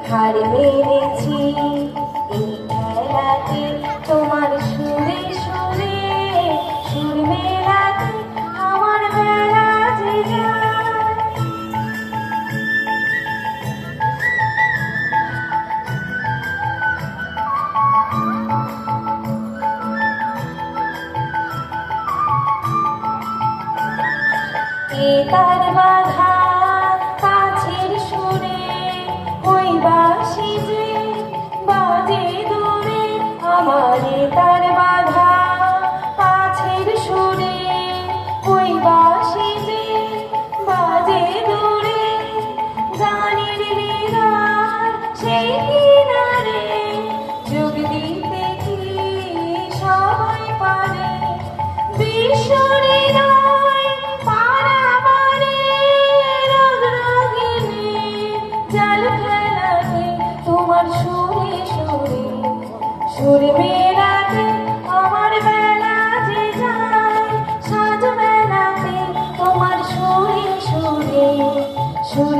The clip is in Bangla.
হার মেরেছি এই খেলাতে তোমার সুরে সুরে সুর মেলাতে আমার বেলা যে যায়। এ তার বাধা কাছের সুরে ওই বাঁশি যে বাজে দূরে আমার তার বাধা কাছের সুরে ওই বাঁশি যে বাজে দূরে গানের হৃদয় সেই কিনারে যোগ দিতে কি সবাই পারে বিশ্বরে তোমার সুরে সুরে সুর মেলাতে আমার বেলা যে যায় সাজ মেলাতে তোমার সুরে সুরে সুর